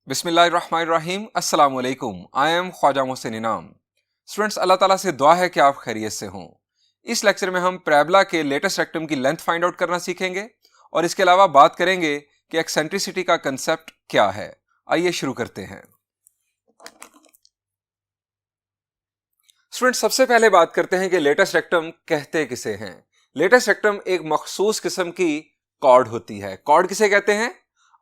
बिस्मिल्लाहिर्रहमानिर्रहीम अस्सलाम वालेकुम। आई एम ख्वाजा मोहसिन इनाम। स्टूडेंट्स, अल्लाह ताला से दुआ है कि आप खैरियत से हों। इस लेक्चर में हम पैराबोला के लेटेस्ट रेक्टम की लेंथ फाइंड आउट करना सीखेंगे और इसके अलावा बात करेंगे कि एक्सेंट्रिसिटी का कंसेप्ट क्या है। आइए शुरू करते हैं। स्टूडेंट्स, सबसे पहले बात करते हैं कि लेटेस्ट रेक्टम कहते किसे हैं। लेटेस्ट रेक्टम एक मखसूस किस्म की कॉर्ड होती है। कॉर्ड किसे कहते हैं?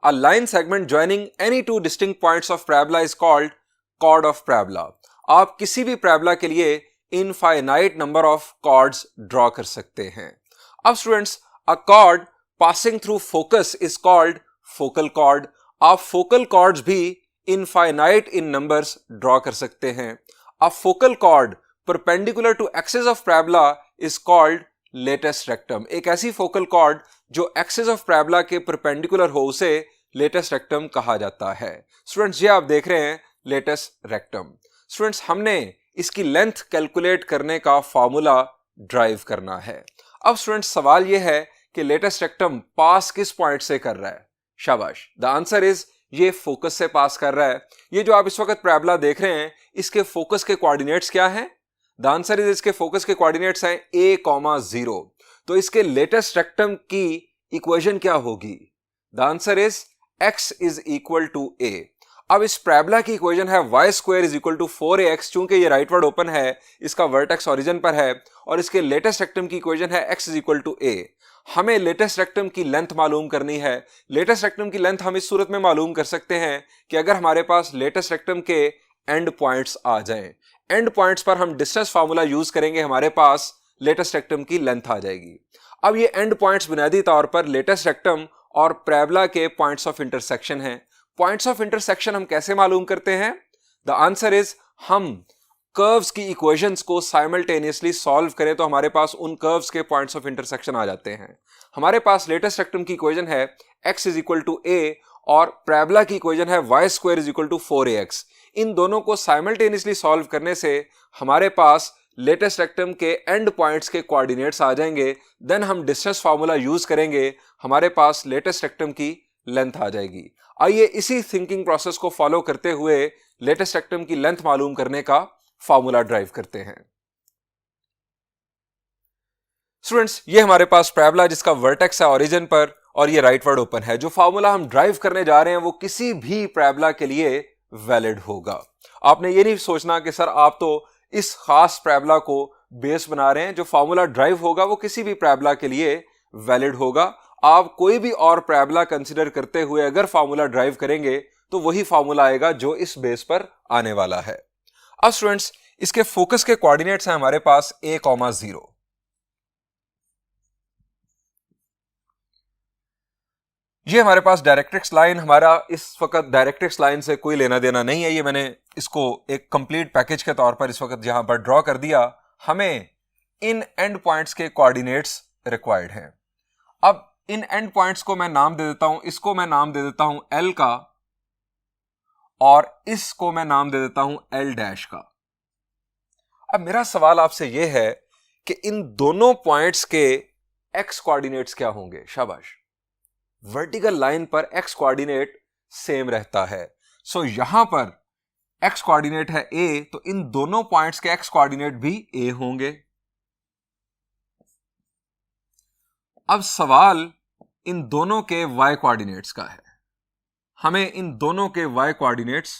A line segment joining any two distinct points of parabola is called chord of parabola. आप किसी भी पैराबोला के लिए infinite number of chords draw कर सकते हैं। अब students, a chord passing through focus is called focal chord. आप फोकल कॉर्ड्स भी इनफाइनाइट इन नंबर्स ड्रॉ कर सकते हैं। A focal chord perpendicular to axis of parabola is called latus rectum. एक ऐसी फोकल कॉर्ड जो एक्सिस ऑफ पैराबोला के perpendicular हो उसे लेटेस्ट रेक्टम कहा जाता है। स्टूडेंट्स, ये आप देख रहे हैं लेटेस्ट रेक्टम। स्टूडेंट्स, हमने इसकी लेंथ कैलकुलेट करने का फॉर्मूला ड्राइव करना है। अब स्टूडेंट्स, सवाल यह है कि लेटेस्ट रेक्टम पास किस पॉइंट से कर रहा है? शाबाश, द आंसर इज ये फोकस से पास कर रहा है। ये जो आप इस वक्त पैराबोला देख रहे हैं, इसके फोकस के कोऑर्डिनेट्स क्या हैं? द आंसर इज इसके फोकस के कोऑर्डिनेट्स हैं a,0। तो इसके लेटेस्ट रेक्टम की इक्वेशन क्या होगी? The answer is x is equal to a। अब इस पैराबोला की इक्वेशन है y square is equal to 4ax। चूंकि ये राइटवर्ड ओपन है, इसका वर्टेक्स ओरिजिन पर है और इसके लेटेस्ट रेक्टम की इक्वेशन है x is equal to a। हमें लेटेस्ट रेक्टम की लेंथ मालूम करनी है। लेटेस्ट रेक्टम की लेंथ हम इस सूरत में मालूम कर सकते हैं कि अगर हमारे पास लेटेस्ट रेक्टम के एंड पॉइंट्स आ जाएं। एंड पॉइंट्स पर हम डिस्टेंस फार्मूला यूज करेंगे, हमारे पास लेटेस्ट रेक्टम की लेंथ आ जाएगी। अब ये एंड पॉइंट्स बुनियादी तौर पर लेटेस्ट रेक्टम और पैराबोला के पॉइंट्स ऑफ इंटरसेक्शन हैं। पॉइंट्स ऑफ इंटरसेक्शन हम कैसे मालूम करते हैं? द आंसर इज हम कर्व्स की इक्वेशंस को साइमल्टेनियसली सॉल्व करें तो हमारे पास उन कर्व्स के पॉइंट्स ऑफ इंटरसेक्शन आ जाते हैं। हमारे पास लेटेस्ट रेक्टम की इक्वेशन है x is equal to a और पैराबोला की इक्वेशन है y square is equal to 4ax। इन दोनों को साइमल्टेनियसली सॉल्व करने से हमारे पास लेटेस्ट रेक्टम के एंड पॉइंट्स के कोऑर्डिनेट्स आ जाएंगे। देन हम डिस्टेंस फार्मूला यूज करेंगे, हमारे पास लेटेस्ट रेक्टम की लेंथ आ जाएगी। आइए इसी थिंकिंग प्रोसेस को फॉलो करते हुए लेटेस्ट रेक्टम की लेंथ मालूम करने का फार्मूला ड्राइव करते हैं। स्टूडेंट्स, ये हमारे पास पैराबोला जिसका वर्टेक्स है ओरिजिन पर और ये राइटवर्ड ओपन है। जो फार्मूला हम ड्राइव करने जा रहे हैं वो किसी भी पैराबोला के लिए वैलिड होगा। आपने ये नहीं सोचना कि सर आप तो इस खास पैराबोला को बेस बना रहे हैं। जो फार्मूला ड्राइव होगा वो किसी भी पैराबोला के लिए वैलिड होगा। आप कोई भी और पैराबोला कंसीडर करते हुए अगर फार्मूला ड्राइव करेंगे तो वही फार्मूला आएगा जो इस बेस पर आने वाला है। अब स्टूडेंट्स, इसके फोकस के कोऑर्डिनेट्स हैं हमारे पास a,0। ये हमारे पास डायरेक्ट्रिक्स लाइन, हमारा इस वक्त डायरेक्ट्रिक्स लाइन से कोई लेना देना नहीं है। ये मैंने इसको एक कंप्लीट पैकेज के तौर पर इस वक्त यहां पर ड्रॉ कर दिया। हमें इन एंड पॉइंट्स के कोऑर्डिनेट्स रिक्वायर्ड हैं। अब इन एंड पॉइंट्स को मैं नाम दे देता हूं। इसको मैं नाम दे देता हूं L का और इसको मैं नाम दे देता हूं L डैश का। अब मेरा सवाल आपसे यह है कि इन दोनों पॉइंट्स के x कोऑर्डिनेट्स क्या होंगे? शाबाश, वर्टिकल लाइन पर x कोऑर्डिनेट सेम रहता है। सो यहां पर x कोऑर्डिनेट है a, तो इन दोनों पॉइंट्स के x कोऑर्डिनेट भी a होंगे। अब सवाल इन दोनों के y कोऑर्डिनेट्स का है। हमें इन दोनों के y कोऑर्डिनेट्स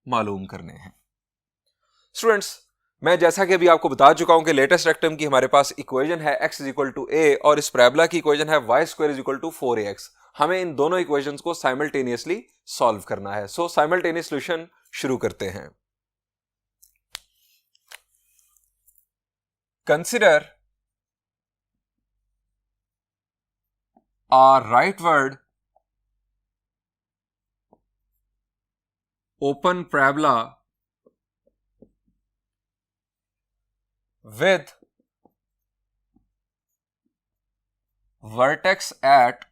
मालूम करने हैं। स्टूडेंट्स, मैं जैसा कि अभी आपको बता चुका हूं कि लेटेस्ट रेक्टम की हमारे पास इक्वेशन है x is equal to a और इस पैराबोला की इक्वेशन है y square is equal to 4ax। हमें इन दोनों इक्वेशंस को साइमल्टेनियसली सॉल्व करना है। सो साइमल्टेनियस सॉल्यूशन शुरू करते हैं। Consider a rightward open parabola with vertex at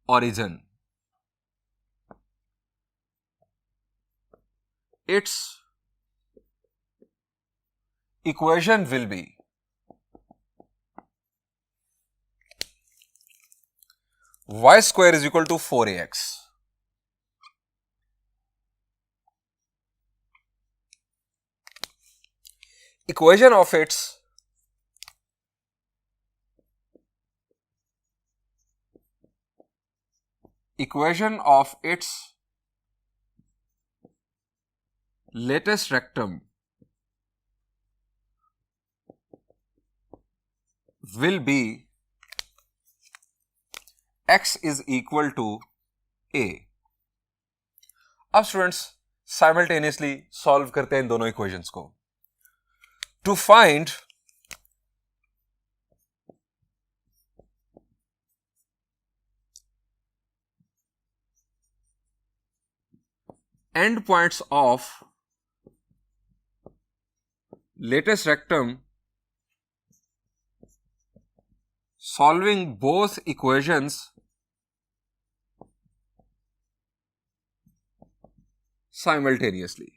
origin. Its equation will be y square is equal to 4ax. equation of its latest rectum will be x is equal to a. अब students simultaneously solve करते हैं इन दोनों equations को. To find end points of latest rectum, solving both equations simultaneously.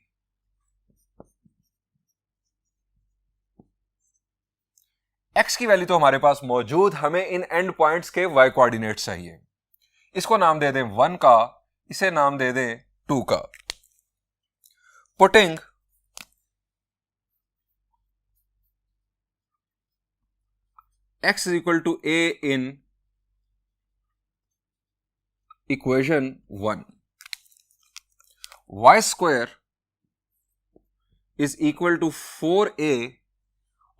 x की value तो हमारे पास मौजूद, हमें इन एंड पॉइंट्स के y कोऑर्डिनेट्स चाहिए. इसको नाम दे दें 1 का, इसे नाम दे दें 2 का. Putting x is equal to a in equation 1, y square is equal to 4a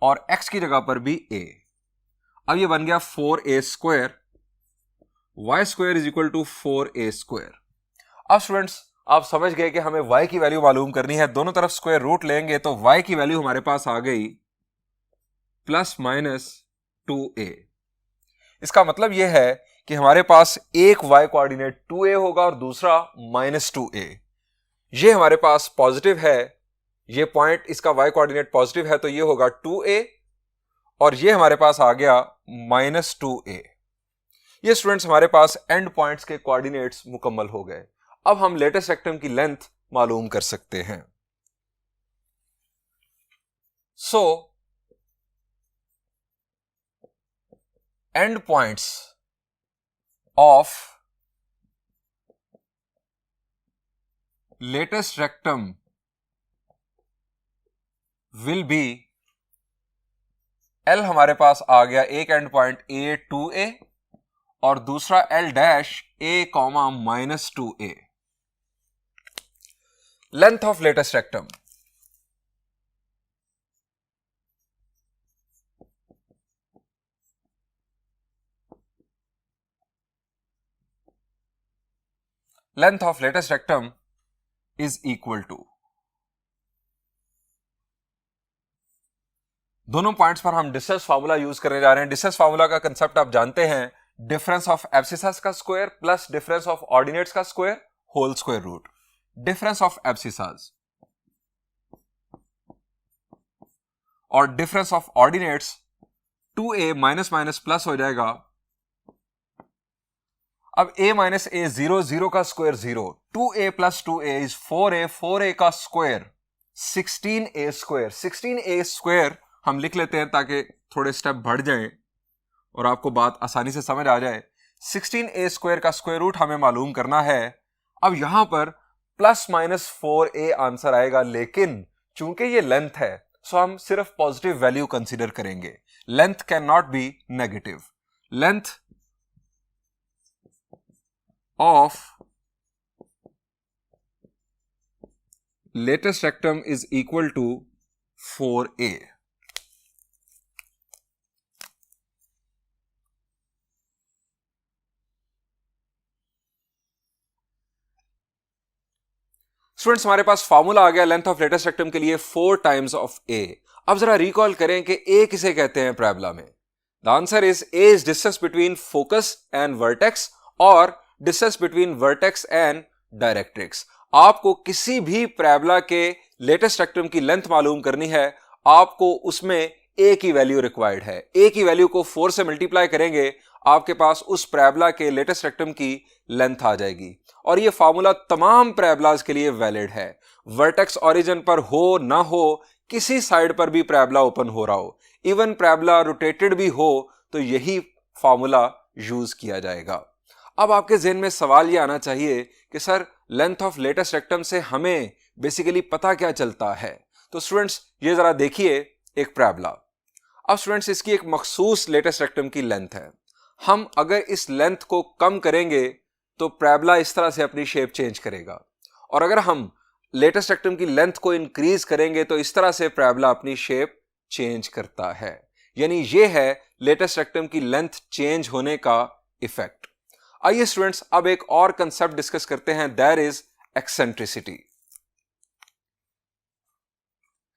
और x की जगह पर भी a. अब ये बन गया 4a square, y square is equal to 4a square. अब स्टूडेंट्स आप समझ गए कि हमें y की वैल्यू मालूम करनी है. दोनों तरफ स्क्वायर रूट लेंगे तो y की वैल्यू हमारे पास आ गई प्लस माइनस 2a. इसका मतलब यह है कि हमारे पास एक y कोऑर्डिनेट 2a होगा और दूसरा माइनस 2a. ये हमारे पास पॉजिटिव है, ये पॉइंट इसका y कोऑर्डिनेट पॉजिटिव है तो ये होगा 2a और ये हमारे पास आ गया माइनस 2a. ये स्टूडेंट्स हमारे पास एंड पॉइंट्स के कोऑर्डिनेट्स मुकम्मल हो गए. अब हम लेटेस्ट रेक्टम की लेंथ मालूम कर सकते हैं. So and points of latus rectum will be, L हमारे पास आ गया एक एंड पॉइंट a 2a और दूसरा L dash a minus 2a. Length of latest rectum. Length of latest rectum is equal to, दोनों पॉइंट्स पर हम डिस्टेंस फार्मूला यूज करने जा रहे हैं. डिस्टेंस फार्मूला का कंसेप्ट आप जानते हैं, डिफरेंस ऑफ एब्सिसस का square plus difference of ordinates का square whole square root. Difference of abscissas और difference of ordinates 2a minus minus plus हो जाएगा. अब a माइनस a 0, 0 का square 0, 2a plus 2a is 4a, 4a का square 16a square. 16a square हम लिख लेते हैं ताकि थोड़े स्टेप बढ़ जाएं और आपको बात आसानी से समझ आ जाए. 16a स्क्वायर का स्क्वायर रूट हमें मालूम करना है. अब यहां पर प्लस माइनस 4a आंसर आएगा, लेकिन चूंकि ये लेंथ है सो हम सिर्फ पॉजिटिव वैल्यू कंसीडर करेंगे. Length can not be negative. Length of latus rectum is equal to 4a. Students हमारे पास फॉर्मूला आ गया लेंथ ऑफ लेटेस्ट रेक्टम के लिए 4 टाइम्स ऑफ a. अब जरा रिकॉल करें कि a किसे कहते हैं पैराबोला में. The answer is a is distance between focus and vertex और distance between vertex and directrix. आपको किसी भी पैराबोला के लेटेस्ट रेक्टम की लेंथ मालूम करनी है, आपको उसमें a की वैल्यू रिक्वायर्ड है. a की वैल्यू को 4 से मल्टीप्लाई करेंगे, आपके पास उस पैराबोला के लेटेस्ट रेक्टम की लेंथ आ जाएगी. और ये फार्मूला तमाम पैराबोलाज के लिए वैलिड है. वर्टेक्स ओरिजिन पर हो ना हो, किसी साइड पर भी पैराबोला ओपन हो रहा हो, इवन पैराबोला रोटेटेड भी हो, तो यही फार्मूला यूज किया जाएगा. अब आपके ज़हन में सवाल ये आना चाहिए कि sir length of latus rectum से हमें बेसिकली पता क्या चलता है. तो स्टूडेंट्स ये जरा देखिए एक पैराबोला। अब स्टूडेंट्स इसकी एक मखसूस लेटेस्ट रेक्टम की लेंथ है। हम अगर इस लेंथ को कम करेंगे तो पैराबोला इस तरह से अपनी शेप चेंज करेगा, और अगर हम लेटेस्ट रेक्टम की लेंथ को इंक्रीज करेंगे तो इस तरह से पैराबोला अपनी शेप चेंज करता है। यानी ये है लेटेस्ट रेक्टम की लेंथ चेंज होने का इफेक्ट। आइए स्टूडेंट्स अब एक और कंसेप्ट डिस्कस करते हैं, that is eccentricity.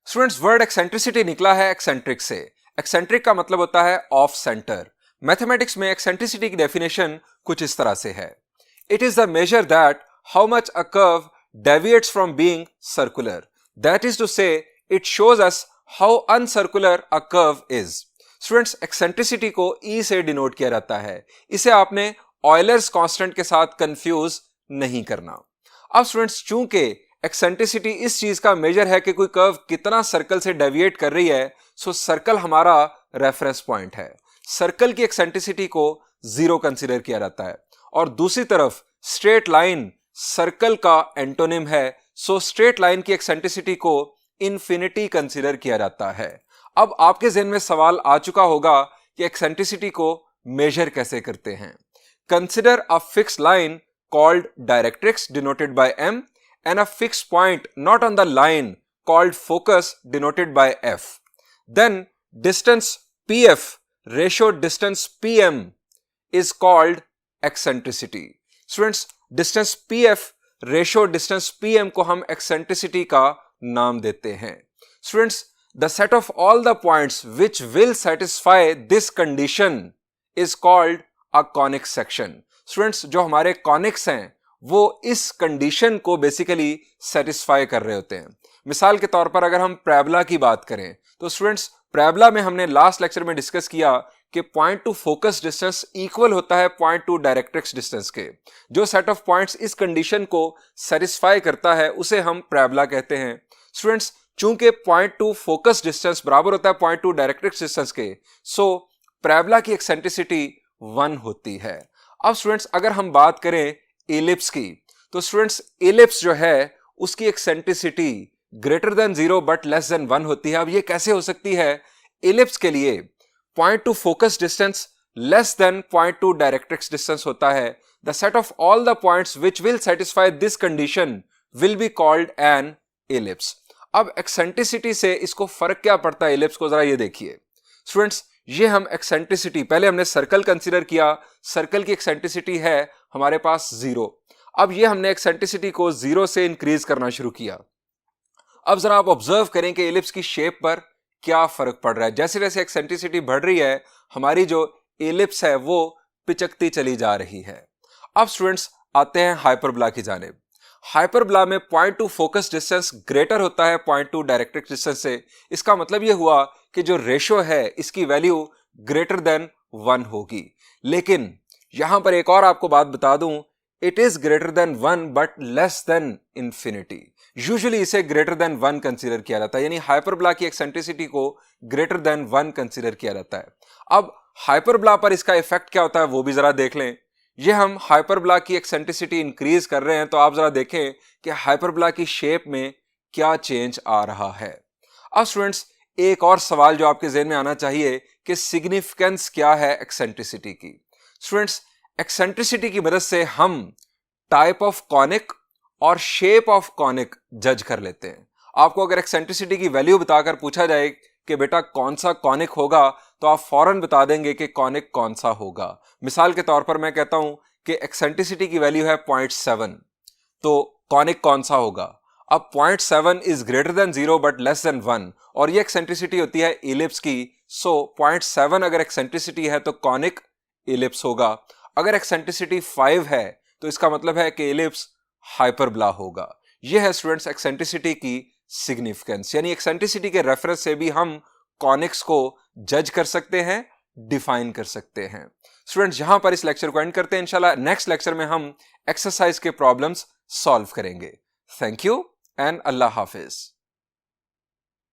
Students word eccentricity निकला है एक्सेंट्रिक से। एक्सेंट्रिक का मतलब होता है ऑफ सेंटर। मैथमेटिक्स में एक्सेंट्रिसिटी की डेफिनेशन कुछ इस तरह से है, it is the measure that how much a curve deviates from being circular. That is to say, it shows us how uncircular a curve is. Students, eccentricity को E से denote किया जाता है। इसे आपने ऑयलर्स कांस्टेंट के साथ confuse नहीं करना। अब स्टूडेंट्स चूंकि एक्सेंट्रिसिटी इस चीज का मेजर है कि कोई कर्व कितना सर्कल से डेविएट कर रही है, सो सर्कल हमारा रेफरेंस पॉइंट है। सर्कल की एक्सेंट्रिसिटी को 0 कंसीडर किया जाता है, और दूसरी तरफ स्ट्रेट लाइन सर्कल का एंटोनिम है, सो स्ट्रेट लाइन की एक्सेंट्रिसिटी को इन्फिनिटी कंसीडर किया जाता है। अब आपके ज़हन में सवाल आ चुका होगा कि एक्सेंट्रिसिटी को मेजर कैसे करते हैं। Consider a fix line called directrix denoted by M and a fix point not on the line called focus denoted by F। Then distance PF ratio distance PM is called eccentricity. Students distance PF ratio distance PM को हम eccentricity का नाम देते हैं। Students the set of all the points which will satisfy this condition is called a conic section. Students जो हमारे conics हैं वो इस कंडीशन को बेसिकली सेटिस्फाई कर रहे होते हैं। मिसाल के तौर पर अगर हम पैराबोला की बात करें तो स्टूडेंट्स पैराबोला में हमने लास्ट लेक्चर में डिस्कस किया कि point two focus distance equal होता है पॉइंट टू डायरेक्ट्रिक्स डिस्टेंस के। जो सेट ऑफ पॉइंट्स इस कंडीशन को सेटिस्फाई करता है उसे हम पैराबोला कहते हैं। स्टूडेंट्स चूंकि पॉइंट टू फोकस डिस्टेंस बराबर होता है पॉइंट टू डायरेक्ट्रिक्स डिस्टेंस के, सो पैराबोला की एक्सेंट्रिसिटी 1 होती है। अब स्टूडेंट्स अगर हम बात करें एलिप्स की, तो स्टूडेंट्स एलिप्स जो है उसकी eccentricity greater than 0 but less than 1 होती है। अब ये कैसे हो सकती है? एलिप्स के लिए point two focus distance less than point two directrix distance होता है। The set of all the points which will satisfy this condition will be called an ellipse. अब एक्सेंट्रिसिटी से इसको फर्क क्या पड़ता है एलिप्स को, जरा ये देखिए स्टूडेंट्स। ये हम एक्सेंट्रिसिटी पहले हमने सर्कल कंसीडर किया, सर्कल की एक्सेंट्रिसिटी है हमारे पास 0। अब ये हमने एक्सेंट्रिसिटी को 0 से इंक्रीज करना शुरू किया। अब जरा आप ऑब्जर्व करें कि एलिप्स की शेप पर क्या फर्क पड़ रहा है। जैसे जैसे एक्सेंट्रिसिटी बढ़ रही है हमारी जो एलिप्स है वो पिचकती चली जा रही है। अब स्टूडेंट्स आते हैं हाइपरबोला की जानिब। हाइपरबोला में point two focus distance greater होता है पॉइंट टू डायरेक्ट्रिक्स डिस्टेंस से। इसका मतलब यह हुआ कि जो रेशियो है इसकी वैल्यू ग्रेटर देन 1 होगी। लेकिन यहां पर एक और आपको बात बता दूं, it is greater than 1 but less than infinity. Usually इसे ग्रेटर देन 1 कंसीडर किया जाता है, यानी हाइपरबोला की एक्सेंट्रिसिटी को ग्रेटर देन 1 कंसीडर किया जाता है। अब हाइपरबोला पर इसका इफेक्ट क्या होता है वो भी जरा देख लें। ये हम हाइपरबोला की एक्सेंट्रिसिटी इंक्रीज कर रहे हैं तो आप जरा देखें कि हाइपरबोला की शेप में क्या चेंज आ रहा है। अब स्टूडेंट्स एक और सवाल जो आपके ज़हन में आना चाहिए कि सिग्निफिकेंस क्या है एक्सेंट्रिसिटी की। स्टूडेंट्स एक्सेंट्रिसिटी की मदद से हम टाइप ऑफ कॉनिक और शेप ऑफ कॉनिक जज कर लेते हैं। आपको अगर एक्सेंट्रिसिटी की वैल्यू बताकर पूछा जाए कि बेटा कौन सा कॉनिक होगा तो आप फौरन बता देंगे कि कॉनिक कौन सा होगा। मिसाल के तौर पर मैं कहता हूं कि एक्सेंट्रिसिटी की वैल्यू है 0.7, तो कॉनिक कौन सा होगा? अब 0.7 is greater than 0 but less than 1 और ये एक्सेंट्रिसिटी होती है एलिप्स की। सो 0.7 अगर एक्सेंट्रिसिटी है तो कॉनिक एलिप्स होगा। अगर एक्सेंट्रिसिटी 5 है तो इसका मतलब है कि एलिप्स हाइपरबोला होगा। यह है स्टूडेंट्स एक्सेंट्रिसिटी की सिग्निफिकेंस, यानी एक्सेंट्रिसिटी के रेफरेंस से भी हम कॉनिक्स को जज कर सकते हैं, डिफाइन कर सकते हैं। स्टूडेंट्स यहां पर इस लेक्चर को एंड करते हैं। इंशाल्लाह नेक्स्ट लेक्चर में हम एक्सरसाइज के प्रॉब्लम्स सॉल्व करेंगे। Thank you and Allah Hafiz.